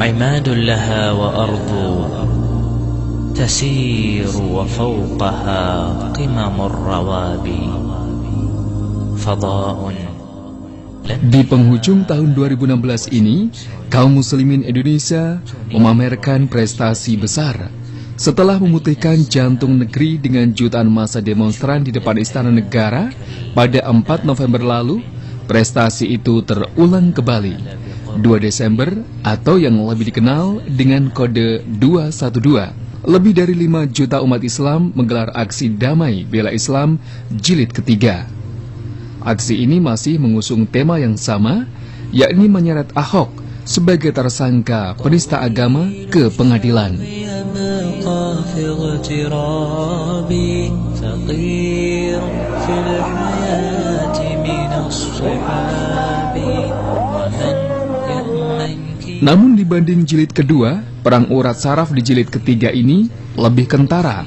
عماد لها وأرض تسير وفوقها قمم الروابي فضاء. Di penghujung tahun 2016 ini, kaum muslimin Indonesia memamerkan prestasi besar. Setelah memutihkan jantung negeri dengan jutaan massa demonstran di depan Istana Negara pada 4 November lalu, prestasi itu terulang kembali. 2 Desember atau yang lebih dikenal dengan kode 212. Lebih dari 5 juta umat Islam menggelar aksi damai bela Islam jilid ketiga. Aksi ini masih mengusung tema yang sama, yakni menyeret Ahok sebagai tersangka penista agama ke pengadilan. Namun dibanding jilid kedua, perang urat saraf di jilid ketiga ini lebih kentara.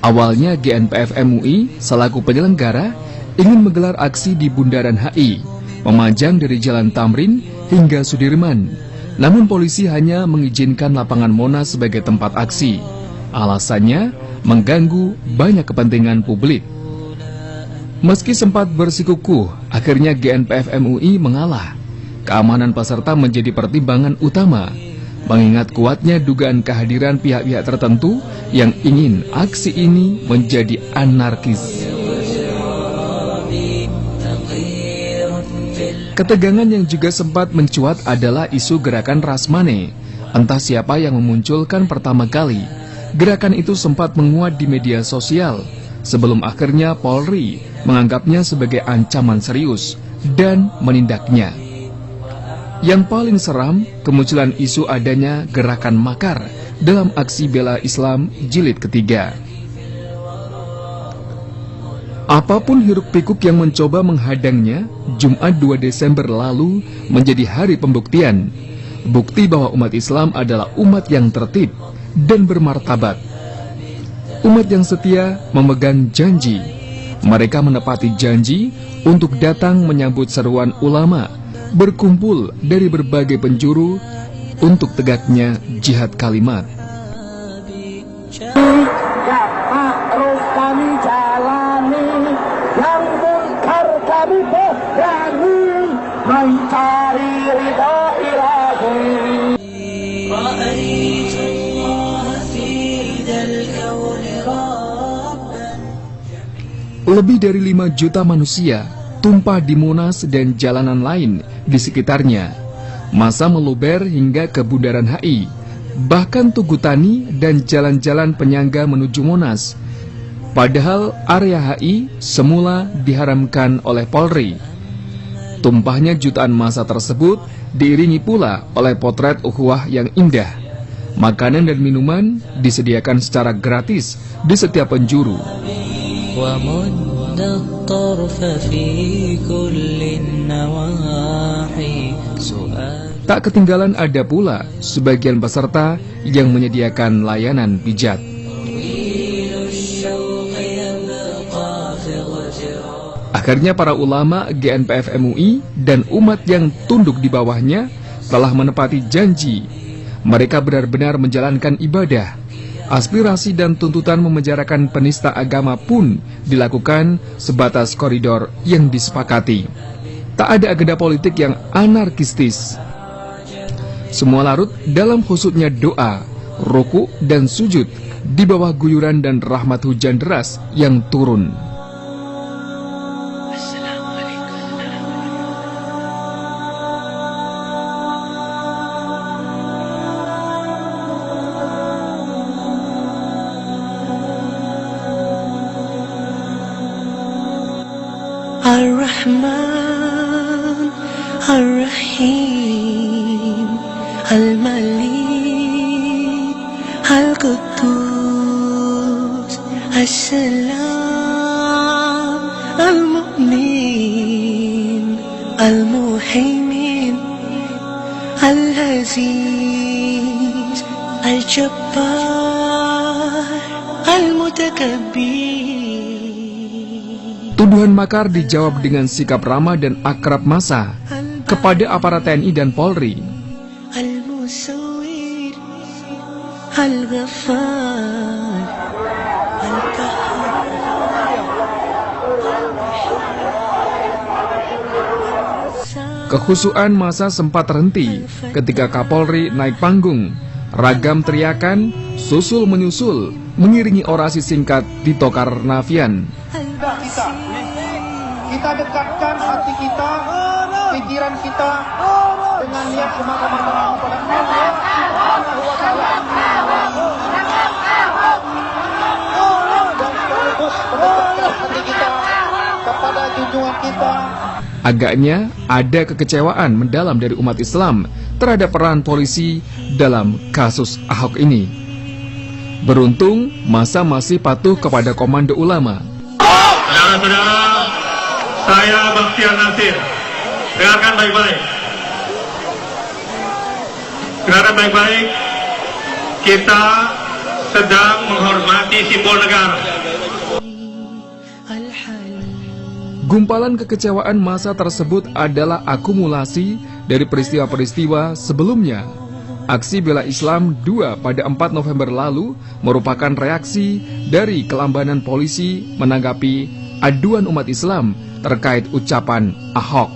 Awalnya GNPF MUI selaku penyelenggara ingin menggelar aksi di Bundaran HI, memanjang dari Jalan Tamrin hingga Sudirman. Namun polisi hanya mengizinkan lapangan Monas sebagai tempat aksi. Alasannya mengganggu banyak kepentingan publik. Meski sempat bersikukuh, akhirnya GNPF MUI mengalah. Keamanan peserta menjadi pertimbangan utama, mengingat kuatnya dugaan kehadiran pihak-pihak tertentu yang ingin aksi ini menjadi anarkis. Ketegangan yang juga sempat mencuat adalah isu gerakan Rasmane. Entah siapa yang memunculkan pertama kali. Gerakan itu sempat menguat di media sosial, sebelum akhirnya Polri menganggapnya sebagai ancaman serius dan menindaknya. Yang paling seram, kemunculan isu adanya gerakan makar dalam aksi bela Islam jilid ketiga. Apapun hiruk-pikuk yang mencoba menghadangnya, Jumat 2 Desember lalu menjadi hari pembuktian. Bukti bahwa umat Islam adalah umat yang tertib dan bermartabat. Umat yang setia memegang janji. Mereka menepati janji untuk datang menyambut seruan ulama, berkumpul dari berbagai penjuru untuk tegaknya jihad kalimat. Harus kami jalani, yang munkar kami berani, mencari ridha ilahi. Lebih dari 5 juta manusia tumpah di Monas dan jalanan lain di sekitarnya. Massa meluber hingga ke Bundaran HI, bahkan Tugu Tani dan jalan-jalan penyangga menuju Monas. Padahal area HI semula diharamkan oleh Polri. Tumpahnya jutaan massa tersebut diiringi pula oleh potret ukhuwah yang indah. Makanan dan minuman disediakan secara gratis di setiap penjuru. Tak ketinggalan ada pula sebagian peserta yang menyediakan layanan pijat. Akhirnya para ulama GNPF MUI dan umat yang tunduk di bawahnya telah menepati janji. Mereka benar-benar menjalankan ibadah. Aspirasi dan tuntutan memenjarakan penista agama pun dilakukan sebatas koridor yang disepakati. Tak ada agenda politik yang anarkistis. Semua larut dalam khusudnya doa, ruku dan sujud di bawah guyuran dan rahmat hujan deras yang turun. Ar-Rahman Ar-Rahim Al-Malik Al-Quddus As-Salam Al-Mu'min Al-Muhaymin Al-Aziz Al-Jabbar Al-Mutakabbir. Tuduhan makar dijawab dengan sikap ramah dan akrab massa kepada aparat TNI dan Polri. المسوير الغفار القهار. Kehusuan massa sempat terhenti ketika Kapolri naik panggung. Ragam teriakan susul menyusul mengiringi orasi singkat Tito Karnavian. Kita dekatkan hati kita, pikiran kita dengan niat semata-mata kepada Allah Subhanahu wa Ta'ala. Dan sekaligus mendekatkan hati kita kepada junjungan kita. Agaknya ada kekecewaan mendalam dari umat Islam terhadap peran polisi dalam kasus Ahok ini. Beruntung, massa masih patuh kepada komando ulama. Saudara-saudara, saya Bakhtiar Nasir. Dengarkan baik-baik. Dengarkan baik-baik. Kita sedang menghormati simbol negara. Gumpalan kekecewaan massa tersebut adalah akumulasi dari peristiwa-peristiwa sebelumnya. Aksi bela Islam 2 pada 4 November lalu merupakan reaksi dari kelambanan polisi menanggapi aduan umat Islam terkait ucapan Ahok.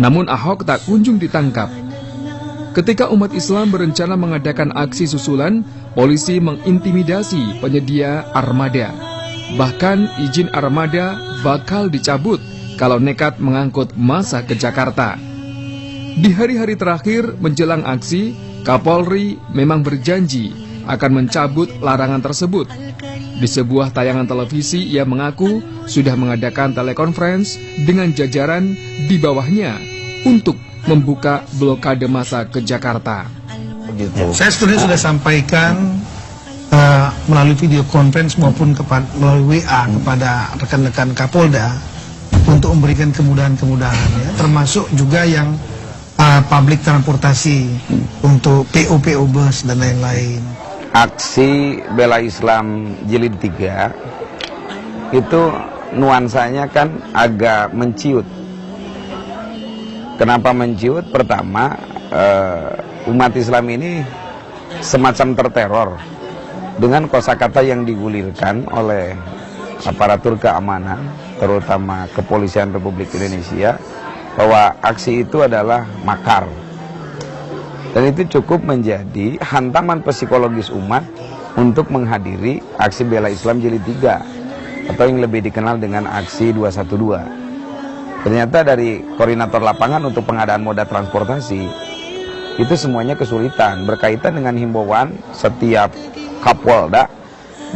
Namun Ahok tak kunjung ditangkap. Ketika umat Islam berencana mengadakan aksi susulan, polisi mengintimidasi penyedia armada. Bahkan izin armada bakal dicabut kalau nekat mengangkut massa ke Jakarta. Di hari-hari terakhir menjelang aksi, Kapolri memang berjanji akan mencabut larangan tersebut. Di sebuah tayangan televisi, ia mengaku sudah mengadakan telekonferensi dengan jajaran di bawahnya untuk membuka blokade massa ke Jakarta. Saya sebenarnya sudah sampaikan melalui video conference maupun melalui WA kepada rekan-rekan Kapolda untuk memberikan kemudahan-kemudahan, ya, termasuk juga yang public transportasi untuk PO bus dan lain-lain. Aksi bela Islam jilid 3 itu nuansanya kan agak menciut. Kenapa menciut? Pertama, umat Islam ini semacam terteror dengan kosakata yang digulirkan oleh aparatur keamanan, terutama Kepolisian Republik Indonesia, bahwa aksi itu adalah makar. Dan itu cukup menjadi hantaman psikologis umat untuk menghadiri aksi bela Islam jilid 3 atau yang lebih dikenal dengan aksi 212. Ternyata dari koordinator lapangan untuk pengadaan moda transportasi itu semuanya kesulitan berkaitan dengan himbauan setiap Kapolda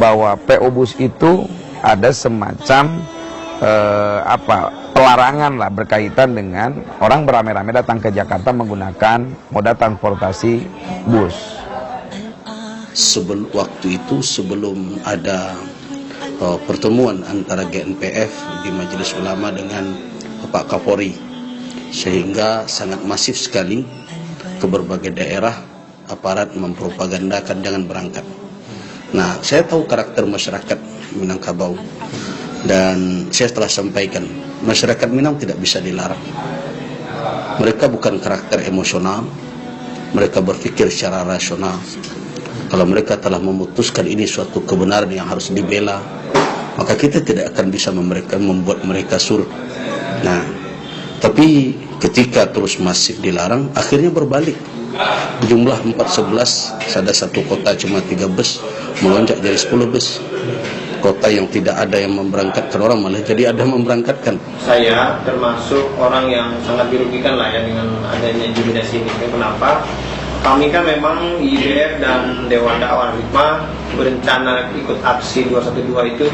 bahwa PO bus itu ada semacam pelarangan lah berkaitan dengan orang beramai-ramai datang ke Jakarta menggunakan moda transportasi bus. Waktu itu sebelum ada pertemuan antara GNPF di Majelis Ulama dengan Bapak Kapolri, sehingga sangat masif sekali ke berbagai daerah aparat mempropagandakan jangan berangkat. Nah, saya tahu karakter masyarakat Minangkabau dan saya telah sampaikan, masyarakat Minang tidak bisa dilarang. Mereka bukan karakter emosional, mereka berpikir secara rasional. Kalau mereka telah memutuskan ini suatu kebenaran yang harus dibela, maka kita tidak akan bisa membuat mereka surut. Nah, tapi ketika terus masif dilarang, akhirnya berbalik. Jumlah 411, ada satu kota cuma 3 bus, melonjak jadi 10 bus. Kota yang tidak ada yang memberangkatkan orang malah jadi ada yang memberangkatkan. Saya termasuk orang yang sangat dirugikan lah ya dengan adanya intimidasi ini. Kenapa? Kami kan memang IDF dan Dewan Dakwah Hikmah berencana ikut aksi 212 itu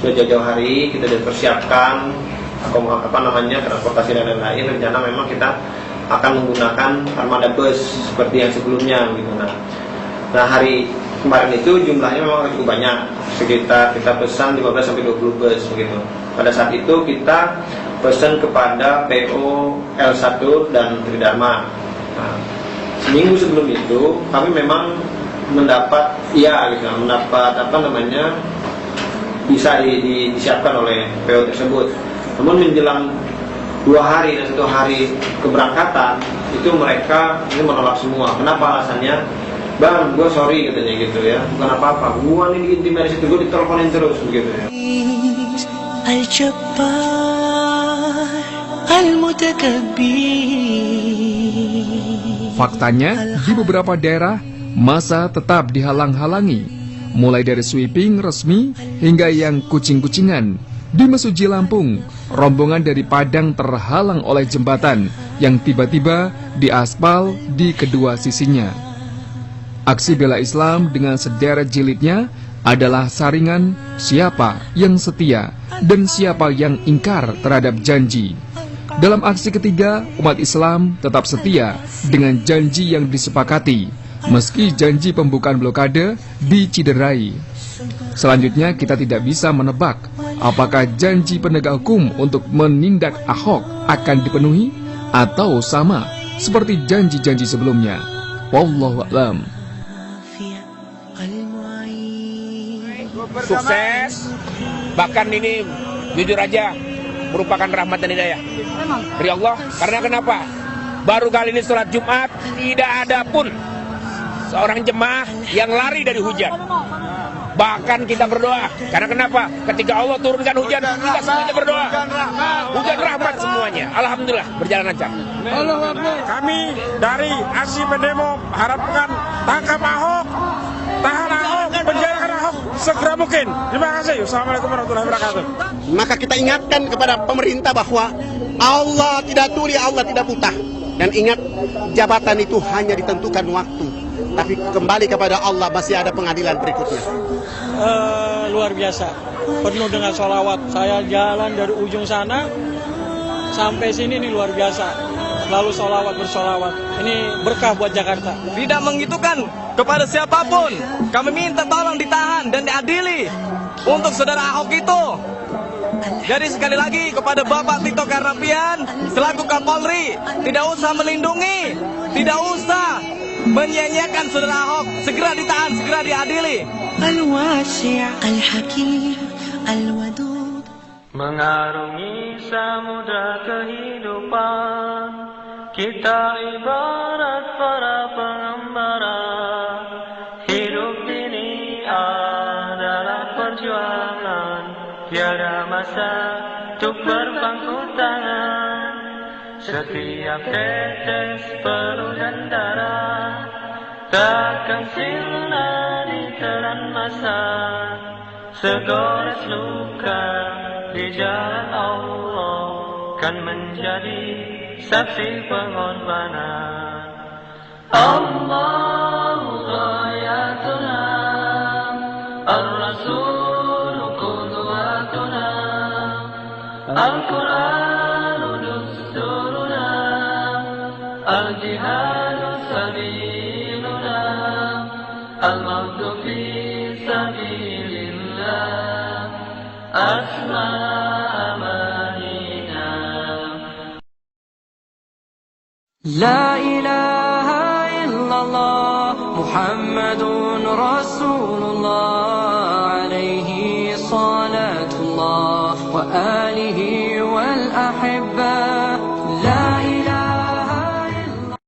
sudah jauh-jauh hari, kita sudah persiapkan transportasi dan lain-lain. Rencana memang kita akan menggunakan armada bus seperti yang sebelumnya gitu. Nah hari kemarin itu jumlahnya memang cukup banyak, sekitar kita pesan 15 sampai 20 bus begitu. Pada saat itu kita pesan kepada PO L1 dan Tridharma. Nah, seminggu sebelum itu kami memang mendapat bisa disiapkan oleh PO tersebut. Namun menjelang 2 hari dan 1 hari keberangkatan itu mereka ini menolak semua. Kenapa alasannya? Bang, gue sorry katanya gitu ya, bukan apa-apa, gue nih diintimidasi itu, gue diteleponin terus begitu ya. Al-Jabbar Al-Mutakabbir. Faktanya, di beberapa daerah, massa tetap dihalang-halangi, mulai dari sweeping resmi hingga yang kucing-kucingan. Di Mesuji Lampung, rombongan dari Padang terhalang oleh jembatan yang tiba-tiba diaspal di kedua sisinya. Aksi bela Islam dengan sederet jilidnya adalah saringan siapa yang setia dan siapa yang ingkar terhadap janji. Dalam aksi ketiga, umat Islam tetap setia dengan janji yang disepakati, meski janji pembukaan blokade diciderai. Selanjutnya, kita tidak bisa menebak apakah janji penegak hukum untuk menindak Ahok akan dipenuhi atau sama seperti janji-janji sebelumnya. Wallahu a'lam. Sukses, bahkan ini jujur aja merupakan rahmat dan hidayah dari Allah. Karena kenapa? Baru kali ini sholat Jumat tidak ada pun seorang jemaah yang lari dari hujan. Bahkan kita berdoa. Karena kenapa? Ketika Allah turunkan hujan, kita semuanya berdoa. Hujan rahmat semuanya. Alhamdulillah berjalan lancar. Kami dari aksi pendemo harapkan tangkap Ahok, tahan Ahok, penjarakan Ahok segera mungkin. Terima kasih. Assalamualaikum warahmatullahi wabarakatuh. Maka kita ingatkan kepada pemerintah bahwa Allah tidak tuli, Allah tidak buta. Dan ingat, jabatan itu hanya ditentukan waktu. Tapi kembali kepada Allah, masih ada pengadilan berikutnya. Luar biasa, penuh dengan sholawat. Saya jalan dari ujung sana sampai sini, ini luar biasa. Lalu sholawat bersolawat. Ini berkah buat Jakarta. Tidak menggitukan kepada siapapun. Kami minta tolong ditahan dan diadili untuk saudara Ahok itu. Jadi sekali lagi kepada Bapak Tito Karnavian selaku Kapolri, tidak usah melindungi, tidak usah menyanyiakan saudara Ahok, segera ditahan, segera diadili. Al-Wasi' Al-Hakim Al-Wadud. Mengarungi samudra kehidupan, kita ibarat para pengembara. Hidup ini adalah perjuangan, tiada masa untuk berpangku tangan. Setiap tetes peluh dan darah takkan sirna ditelan masa. Segores luka di jalan Allah kan menjadi saksi pengorbanan. Allahu ghayatuna, Ar-Rasul qudwatuna, Al-Quran dusturuna, Al-Jihad sabiluna, Al-Mawdu fi sabilillah, Asma amanina. La ilaha illallah Muhammadun Rasulullah.